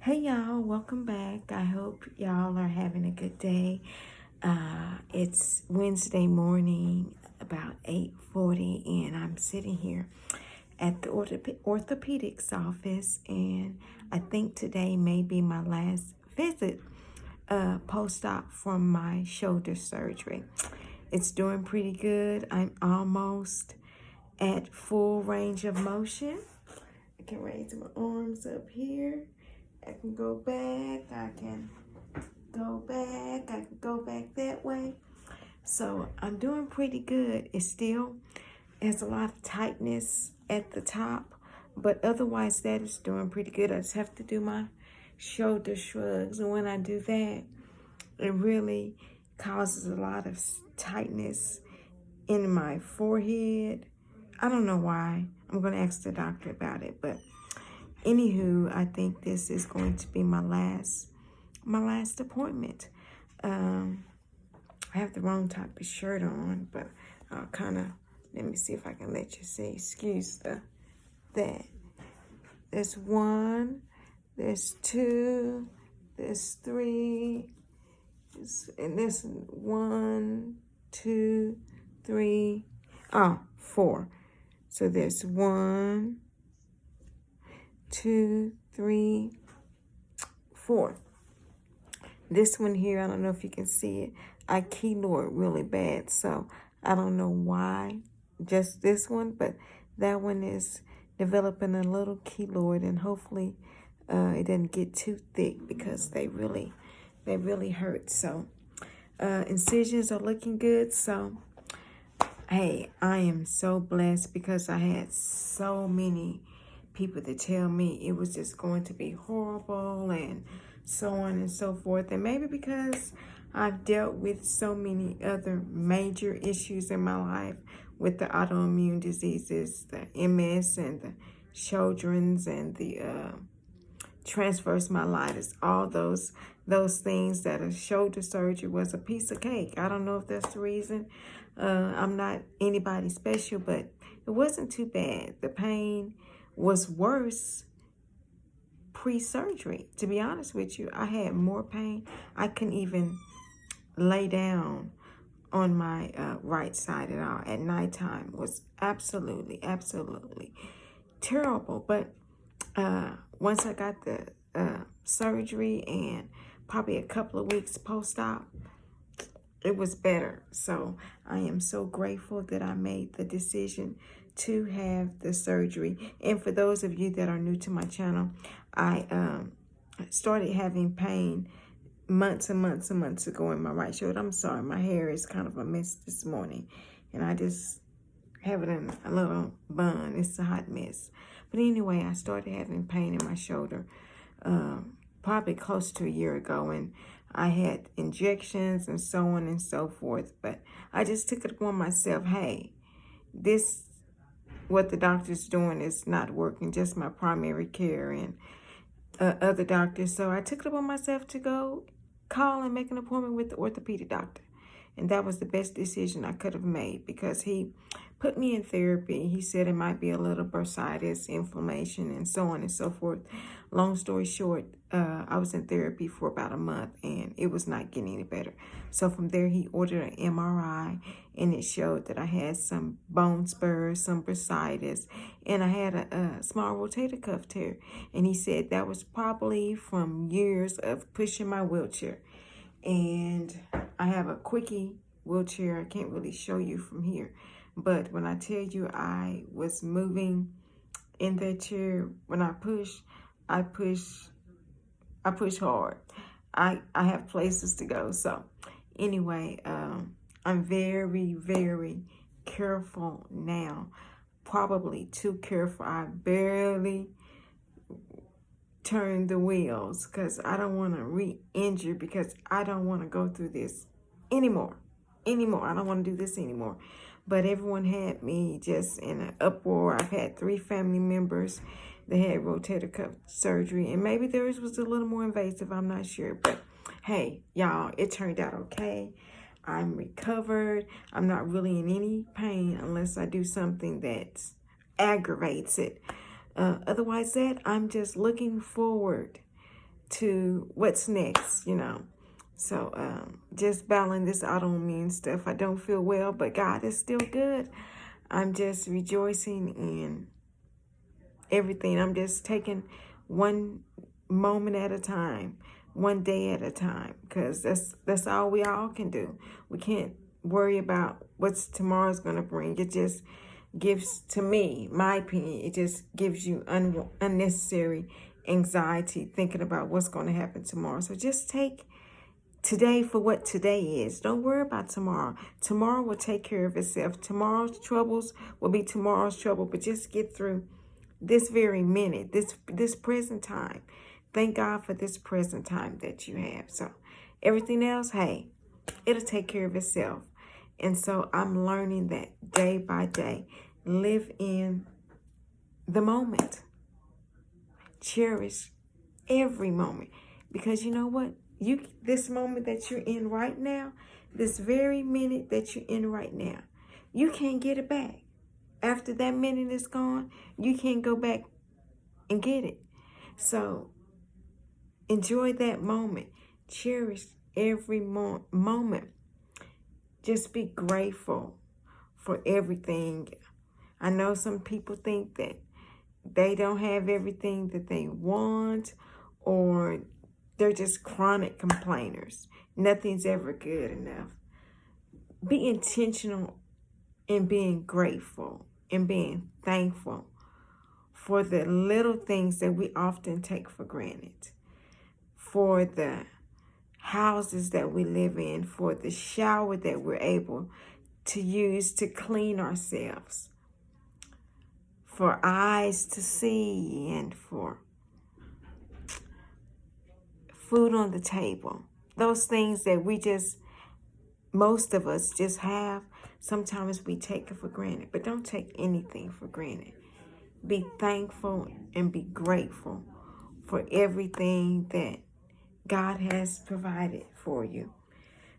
Hey y'all, welcome back. I hope y'all are having a good day. It's Wednesday morning, about 8:40, and I'm sitting here at the orthopedics office, and I think today may be my last visit post-op from my shoulder surgery. It's doing pretty good. I'm almost at full range of motion. I can raise my arms up here. I can go back, I can go back that way. So I'm doing pretty good. It still has a lot of tightness at the top, but otherwise that is doing pretty good. I just have to do my shoulder shrugs, and when I do that, it really causes a lot of tightness in my forehead. I don't know why. I'm going to ask the doctor about it, but anywho, I think this is going to be my last appointment. I have the wrong type of shirt on, but I'll let me see if I can let you see. Excuse that. There's one, there's two, there's three, and there's 1, 2, 3, 4. So there's 1, 2, 3, 4. This one here, I don't know if you can see it. I keloid really bad, so I don't know why just this one, but that one is developing a little keloid, and hopefully it doesn't get too thick because they really hurt. So incisions are looking good. So hey, I am so blessed because I had so many people to tell me it was just going to be horrible and so on and so forth. And maybe because I've dealt with so many other major issues in my life with the autoimmune diseases, the MS and the Sjogren's and the transverse myelitis, all those things, that a shoulder surgery was a piece of cake. I don't know if that's the reason. I'm not anybody special, but it wasn't too bad. The pain was worse pre-surgery. To be honest with you, I had more pain. I couldn't even lay down on my right side at all. At nighttime was absolutely terrible. But once I got the surgery and probably a couple of weeks post-op, it was better. So I am so grateful that I made the decision to have the surgery. And for those of you that are new to my channel, I started having pain months and months ago in my right shoulder. I'm sorry, my hair is kind of a mess this morning, and I just have it in a little bun. It's a hot mess. But anyway, I started having pain in my shoulder probably close to a year ago, and I had injections and so on and so forth. But I just took it upon myself, hey, what the doctor's doing is not working, just my primary care and other doctors. So I took it upon myself to go call and make an appointment with the orthopedic doctor. And that was the best decision I could have made, because he put me in therapy. He said it might be a little bursitis, inflammation, and so on and so forth. Long story short, I was in therapy for about a month, and it was not getting any better. So from there, he ordered an MRI, and it showed that I had some bone spurs, some bursitis, and I had a small rotator cuff tear. And he said that was probably from years of pushing my wheelchair. And I have a quickie wheelchair. I can't really show you from here, but when I tell you I was moving in that chair, when I push hard. I have places to go. So anyway, I'm very careful now, probably too careful. I barely turn the wheels because I don't want to re-injure, because I don't want to go through this anymore. I don't want to do this anymore. But everyone had me just in an uproar. I've had 3 family members that had rotator cuff surgery, and maybe theirs was a little more invasive, I'm not sure. But hey, y'all, it turned out okay. I'm recovered. I'm not really in any pain unless I do something that aggravates it. Otherwise, I'm just looking forward to what's next, So just battling this autoimmune stuff. I don't feel well, but God is still good. I'm just rejoicing in everything. I'm just taking one moment at a time, one day at a time, because that's all we all can do. We can't worry about what's tomorrow's going to bring. It just gives, to me, my opinion, it just gives you unnecessary anxiety thinking about what's going to happen tomorrow. So just take today for what today is. Don't worry about tomorrow. Tomorrow will take care of itself. Tomorrow's troubles will be tomorrow's trouble, but just get through this very minute, this present time. Thank God for this present time that you have. So everything else, hey, it'll take care of itself. And so I'm learning that day by day. Live in the moment. Cherish every moment. Because you know what? This moment that you're in right now, this very minute that you're in right now, you can't get it back. After that minute is gone, you can't go back and get it. So enjoy that moment. Cherish every moment. Just be grateful for everything. I know some people think that they don't have everything that they want, or they're just chronic complainers. Nothing's ever good enough. Be intentional in being grateful and being thankful for the little things that we often take for granted. For the houses that we live in, for the shower that we're able to use to clean ourselves, for eyes to see, and for food on the table. Those things that most of us just have, sometimes we take it for granted. But don't take anything for granted. Be thankful and be grateful for everything that God has provided for you.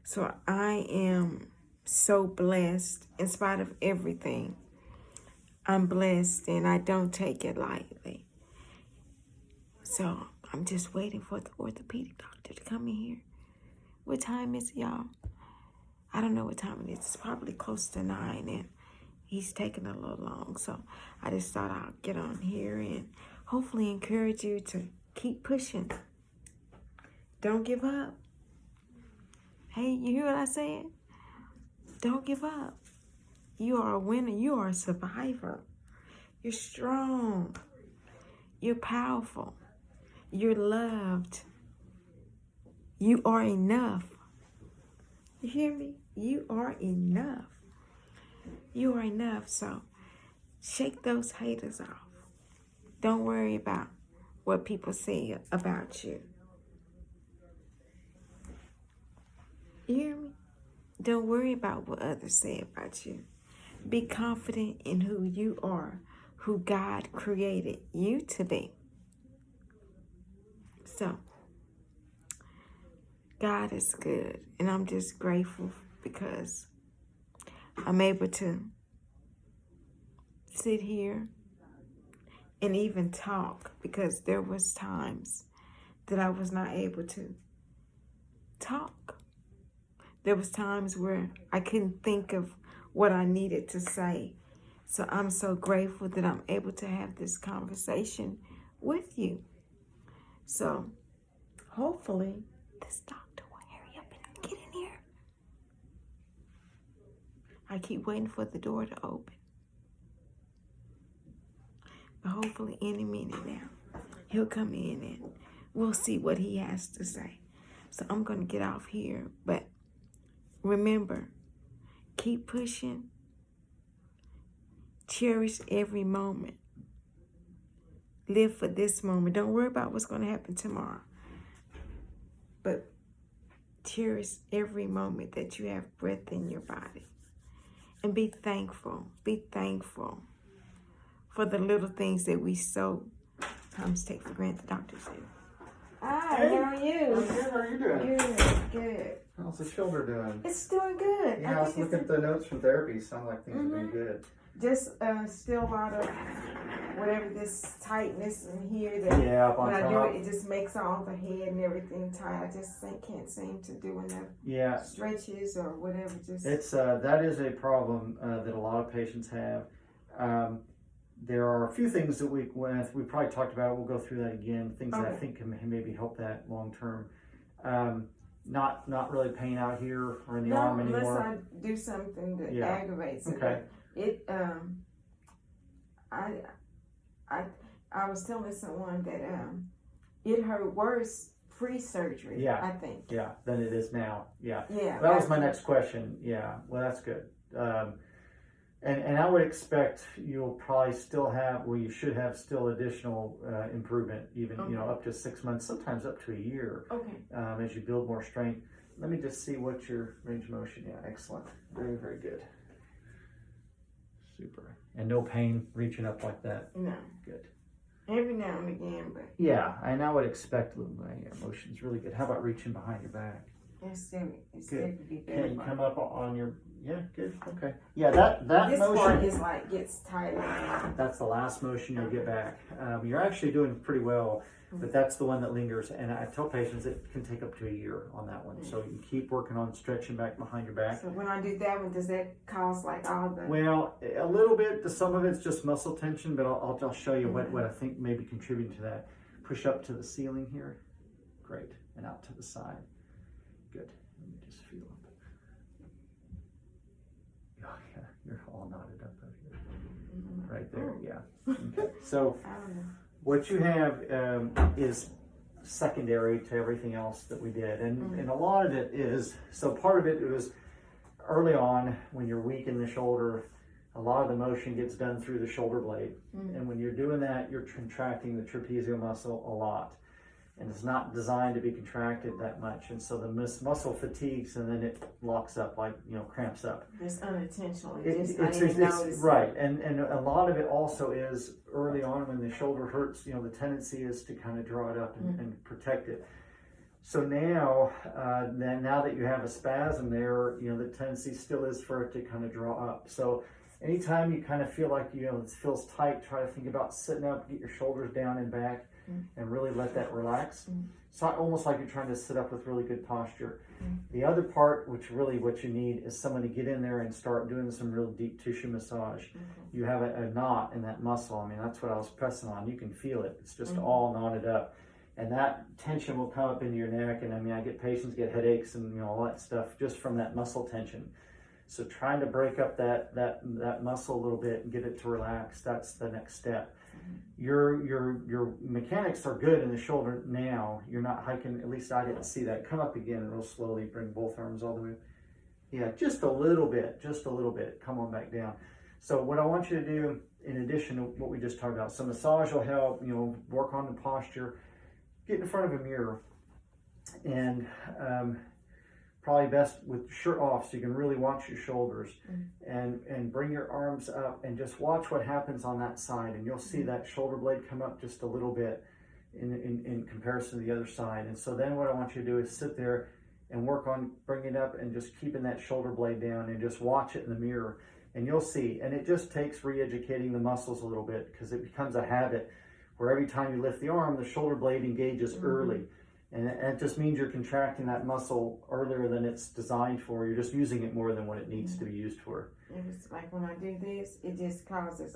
So I am so blessed in spite of everything. I'm blessed and I don't take it lightly. So I'm just waiting for the orthopedic doctor to come in here. What time is it, y'all? I don't know what time it is. It's probably close to 9 and he's taking a little long. So I just thought I'll get on here and hopefully encourage you to keep pushing. Don't give up. Hey, you hear what I said? Don't give up. You are a winner. You are a survivor. You're strong. You're powerful. You're loved. You are enough. You hear me? You are enough. You are enough. So shake those haters off. Don't worry about what people say about you. You hear me? Don't worry about what others say about you. Be confident in who you are, who God created you to be. So, God is good, and I'm just grateful because I'm able to sit here and even talk, because there was times that I was not able to talk. There was times where I couldn't think of what I needed to say. So I'm so grateful that I'm able to have this conversation with you. So hopefully this doctor will hurry up and get in here. I keep waiting for the door to open. But hopefully any minute now, he'll come in and we'll see what he has to say. So I'm going to get off here. But remember, keep pushing. Cherish every moment. Live for this moment. Don't worry about what's going to happen tomorrow. But cherish every moment that you have breath in your body. And be thankful. Be thankful for the little things that we so sometimes take for granted. Doctor said. Hi, hey, how are you? I'm good. How are you doing? Good. How's the shoulder doing? It's doing good. Yeah, I was looking at the notes from therapy. Sound like things have been good. Just still a lot of whatever this tightness in here that when I do it just makes all the head and everything tight. I just can't seem to do enough stretches or whatever. It's that is a problem that a lot of patients have. There are a few things that we probably talked about. We'll go through that again. Things that I think can maybe help that long term. Not really pain out here or in the arm anymore. Unless I do something that aggravates it. Okay. I was telling someone that it hurt worse pre-surgery. I think. Yeah, than it is now. Yeah. Yeah. That was my next question. Yeah. Well, that's good. And I would expect you'll probably still have, you should have still additional improvement, even up to 6 months, sometimes up to a year. Okay. As you build more strength. Let me just see what your range of motion. Yeah, excellent. Very, very good. Super. And no pain reaching up like that? No. Good. Every now and again, but... Yeah, and I would expect a little motion's really good. How about reaching behind your back? It's good. Can you come up on your... Yeah, good. Okay. Yeah, that this motion... This part is gets tighter. That's the last motion you'll get back. You're actually doing pretty well, but that's the one that lingers. And I tell patients it can take up to a year on that one. So you keep working on stretching back behind your back. So when I do that one, does that cause all the... Well, a little bit. Some of it's just muscle tension, but I'll show you what I think may be contributing to that. Push up to the ceiling here. Great. And out to the side. Good. Let me just feel it. Oh, yeah. You're all knotted up here. Right there. Yeah. Okay. So what you have is secondary to everything else that we did. And a lot of it is, so part of it was early on when you're weak in the shoulder, a lot of the motion gets done through the shoulder blade. And when you're doing that, you're contracting the trapezial muscle a lot. And it's not designed to be contracted that much. And so the muscle fatigues and then it locks up, like, cramps up. It's unintentional. It's right. And a lot of it also is early on when the shoulder hurts, the tendency is to kind of draw it up and protect it. So now that you have a spasm there, the tendency still is for it to kind of draw up. So anytime you kind of feel like, it feels tight, try to think about sitting up, get your shoulders down and back. And really let that relax. It's not almost like you're trying to sit up with really good posture. The other part, which really what you need, is someone to get in there and start doing some real deep tissue massage. You have a knot in that muscle. I mean, that's what I was pressing on. You can feel it. It's just all knotted up. And that tension will come up into your neck. And I mean, I get patients get headaches and all that stuff just from that muscle tension. So trying to break up that muscle a little bit and get it to relax, that's the next step. Your mechanics are good in the shoulder now. You're not hiking, at least I didn't see that. Come up again real slowly, bring both arms all the way. Yeah, just a little bit. Come on back down. So what I want you to do, in addition to what we just talked about, some massage will help, work on the posture. Get in front of a mirror and probably best with shirt off so you can really watch your shoulders and bring your arms up and just watch what happens on that side, and you'll see that shoulder blade come up just a little bit in comparison to the other side. And so then what I want you to do is sit there and work on bringing it up and just keeping that shoulder blade down and just watch it in the mirror, and you'll see. And it just takes re-educating the muscles a little bit, because it becomes a habit where every time you lift the arm, the shoulder blade engages early. And it just means you're contracting that muscle earlier than it's designed for. You're just using it more than what it needs to be used for. It's like when I do this, it just causes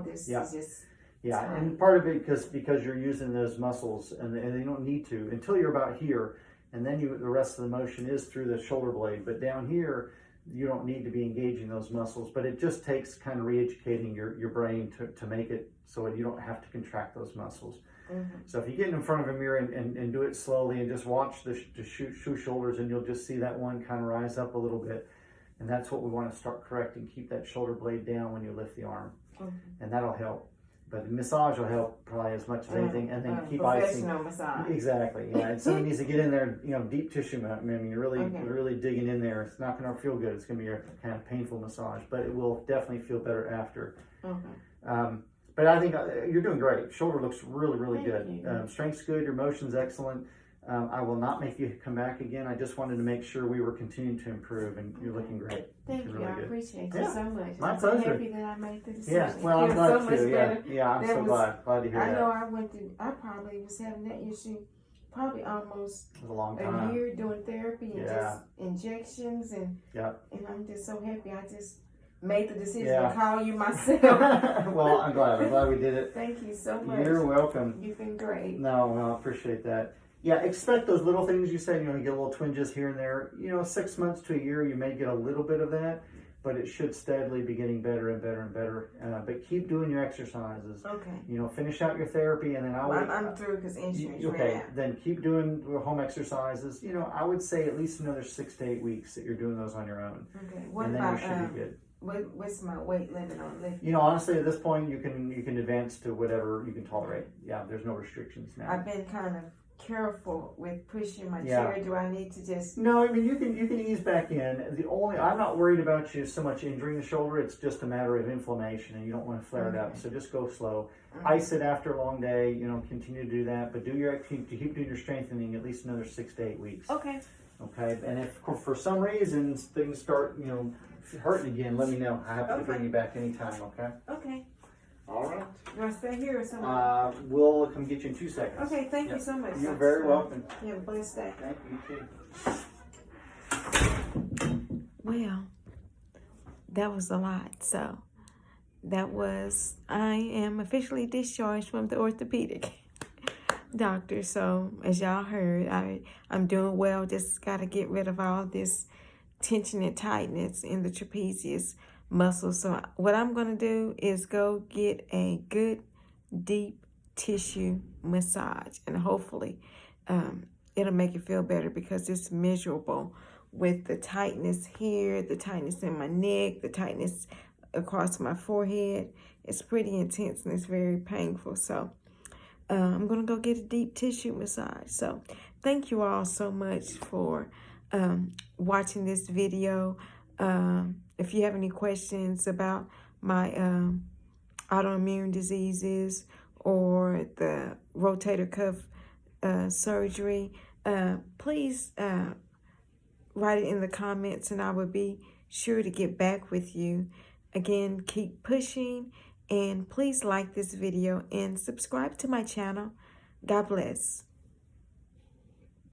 this Yeah, and part of it because you're using those muscles, and they don't need to until you're about here, and then the rest of the motion is through the shoulder blade. But down here, you don't need to be engaging those muscles. But it just takes kind of re-educating your brain to make it so you don't have to contract those muscles. So if you get in front of a mirror and do it slowly and just watch the shoe shoulders, and you'll just see that one kind of rise up a little bit. And that's what we want to start correcting. Keep that shoulder blade down when you lift the arm. And that'll help. But the massage will help probably as much as anything. And then keep icing. Massage. Exactly. Yeah. And somebody needs to get in there, deep tissue. I mean, you're really digging in there. It's not going to feel good. It's going to be a kind of painful massage, but it will definitely feel better after. But I think you're doing great. Shoulder looks really, really good. Strength's good. Your motion's excellent. I will not make you come back again. I just wanted to make sure we were continuing to improve, and you're looking great. Thank you. Really I good. appreciate you so much. My I'm pleasure. so happy that I made the decision. Yeah, well, I'm so glad much too. better. Yeah, I'm so glad to hear I that. know I probably was having that issue probably almost It was a long time. a year doing therapy and Yeah. just injections and Yep. and I'm just so happy I just made the decision Yeah. to call you myself. Well, I'm glad we did it. Thank you so much. You're welcome. You've been great. No, I appreciate that. Yeah, expect those little things you said, you get a little twinges here and there. 6 months to a year, you may get a little bit of that, but it should steadily be getting better and better and better. But keep doing your exercises. Okay. Finish out your therapy, and then I'm through because insurance ran okay, out. then keep doing home exercises. I would say at least another 6 to 8 weeks that you're doing those on your own. Okay. What and then about you should be good. what's my weight limit on lifting? Honestly, at this point, you can advance to whatever you can tolerate. Yeah, there's no restrictions now. I've been kind of careful with pushing my Yeah. chair. Do I need to just? No, I mean you can ease back in. I'm not worried about you so much injuring the shoulder. It's just a matter of inflammation, and you don't want to flare it up. So just go slow. Ice it after a long day. Continue to do that, but keep doing your strengthening at least another 6 to 8 weeks. Okay. Okay, and if for some reason things start hurting again, let me know. I'm happy to bring you back anytime. Okay. Okay. All right. Do I stay here or something? We'll come get you in 2 seconds. Okay. Thank you so much. You're very welcome. You have a blessed day. Thank you too. Well, that was a lot. So I am officially discharged from the orthopedic doctor. So as y'all heard, I'm doing well. Just got to get rid of all this tension and tightness in the trapezius muscle. So what I'm going to do is go get a good deep tissue massage, and hopefully it'll make you feel better, because it's miserable with the tightness here, the tightness in my neck, the tightness across my forehead. It's pretty intense and it's very painful. So I'm going to go get a deep tissue massage. So thank you all so much for watching this video. If you have any questions about my autoimmune diseases or the rotator cuff surgery, please write it in the comments, and I will be sure to get back with you. Again, keep pushing, and please like this video and subscribe to my channel. God bless.